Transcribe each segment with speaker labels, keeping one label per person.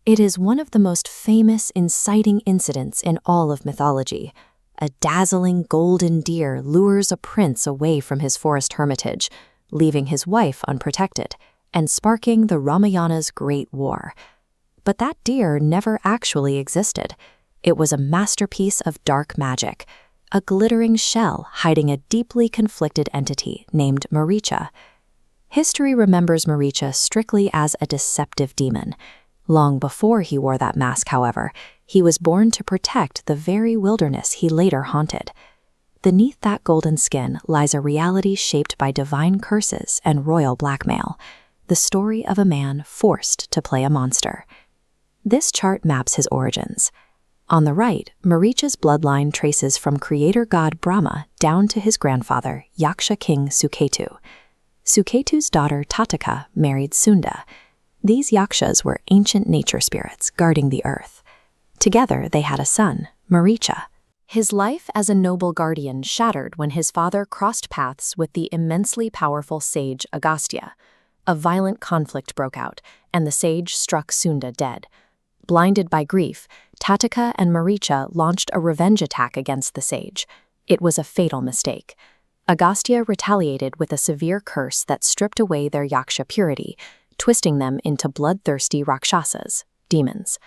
Speaker 1: It is one of the most famous inciting incidents in all of mythology. A dazzling golden deer lures a prince away from his forest hermitage, leaving his wife unprotected, and sparking the Ramayana's Great War. But that deer never actually existed. It was a masterpiece of dark magic, a glittering shell hiding a deeply conflicted entity named Maricha. History remembers Maricha strictly as a deceptive demon. Long before he wore that mask, however, he was born to protect the very wilderness he later haunted. Beneath that golden skin lies a reality shaped by divine curses and royal blackmail, the story of a man forced to play a monster. This chart maps his origins. On the right, Maricha's bloodline traces from creator god Brahma down to his grandfather, Yaksha king Suketu. Suketu's daughter Tataka married Sunda. These yakshas were ancient nature spirits guarding the earth. Together they had a son, Maricha. His life as a noble guardian shattered when his father crossed paths with the immensely powerful sage Agastya. A violent conflict broke out, and the sage struck Sunda dead. Blinded by grief, Tataka and Maricha launched a revenge attack against the sage. It was a fatal mistake. Agastya retaliated with a severe curse that stripped away their yaksha purity, twisting them into bloodthirsty rakshasas, demons.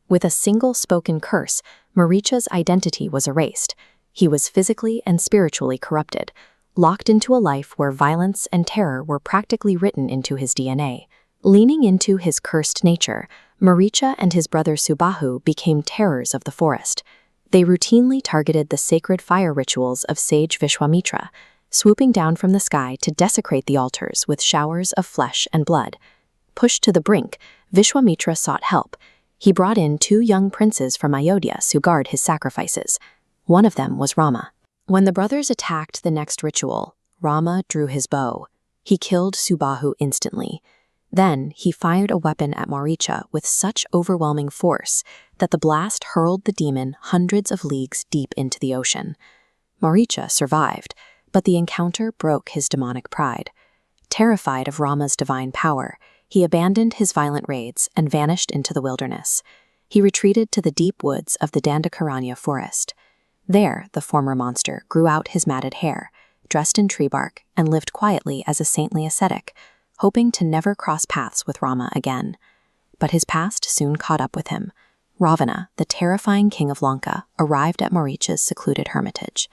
Speaker 1: With a single spoken curse, Maricha's identity was erased. He was physically and spiritually corrupted, locked into a life where violence and terror were practically written into his DNA. Leaning into his cursed nature, Maricha and his brother Subahu became terrors of the forest. They routinely targeted the sacred fire rituals of sage Vishwamitra, swooping down from the sky to desecrate the altars with showers of flesh and blood. Pushed to the brink, Vishwamitra sought help. He brought in 2 young princes from Ayodhya to guard his sacrifices. One of them was Rama. When the brothers attacked the next ritual, Rama drew his bow. He killed Subahu instantly. Then he fired a weapon at Maricha with such overwhelming force that the blast hurled the demon hundreds of leagues deep into the ocean. Maricha survived, but the encounter broke his demonic pride. Terrified of Rama's divine power, he abandoned his violent raids and vanished into the wilderness. He retreated to the deep woods of the Dandakaranya forest. There, the former monster grew out his matted hair, dressed in tree bark, and lived quietly as a saintly ascetic, hoping to never cross paths with Rama again. But his past soon caught up with him. Ravana, the terrifying king of Lanka, arrived at Maricha's secluded hermitage.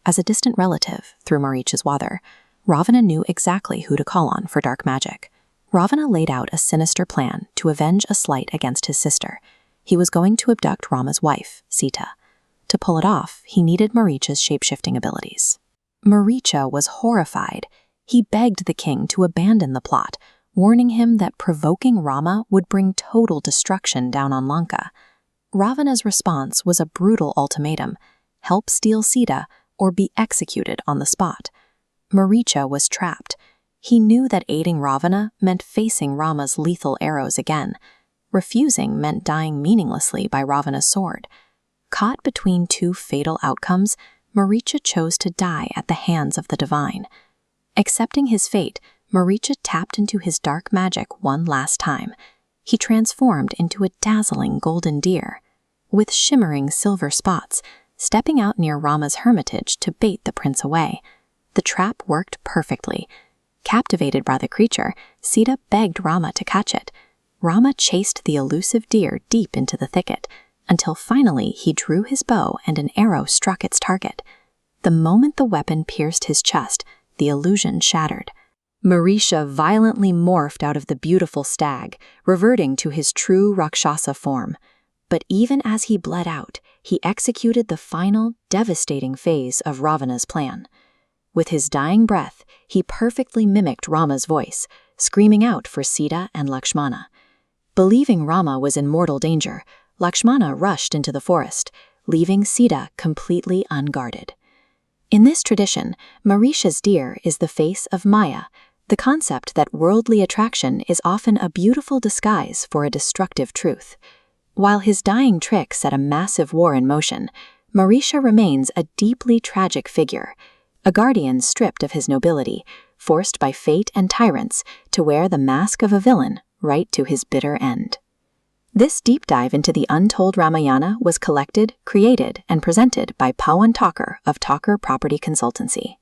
Speaker 1: As a distant relative, through Maricha's father, Ravana knew exactly who to call on for dark magic. Ravana laid out a sinister plan to avenge a slight against his sister. He was going to abduct Rama's wife, Sita. To pull it off, he needed Maricha's shape-shifting abilities. Maricha was horrified. He begged the king to abandon the plot, warning him that provoking Rama would bring total destruction down on Lanka. Ravana's response was a brutal ultimatum: help steal Sita or be executed on the spot. Maricha was trapped. He knew that aiding Ravana meant facing Rama's lethal arrows again. Refusing meant dying meaninglessly by Ravana's sword. Caught between 2 fatal outcomes, Maricha chose to die at the hands of the divine. Accepting his fate, Maricha tapped into his dark magic one last time. He transformed into a dazzling golden deer, with shimmering silver spots, stepping out near Rama's hermitage to bait the prince away. The trap worked perfectly. Captivated by the creature, Sita begged Rama to catch it. Rama chased the elusive deer deep into the thicket, until finally he drew his bow and an arrow struck its target. The moment the weapon pierced his chest, the illusion shattered. Maricha violently morphed out of the beautiful stag, reverting to his true Rakshasa form. But even as he bled out, he executed the final, devastating phase of Ravana's plan. With his dying breath, he perfectly mimicked Rama's voice, screaming out for Sita and Lakshmana. Believing Rama was in mortal danger, Lakshmana rushed into the forest, leaving Sita completely unguarded. In this tradition, Maricha's deer is the face of Maya, the concept that worldly attraction is often a beautiful disguise for a destructive truth. While his dying trick set a massive war in motion, Maricha remains a deeply tragic figure, a guardian stripped of his nobility, forced by fate and tyrants to wear the mask of a villain right to his bitter end. This deep dive into the untold Ramayana was collected, created, and presented by Pawan Talker of Talker Property Consultancy.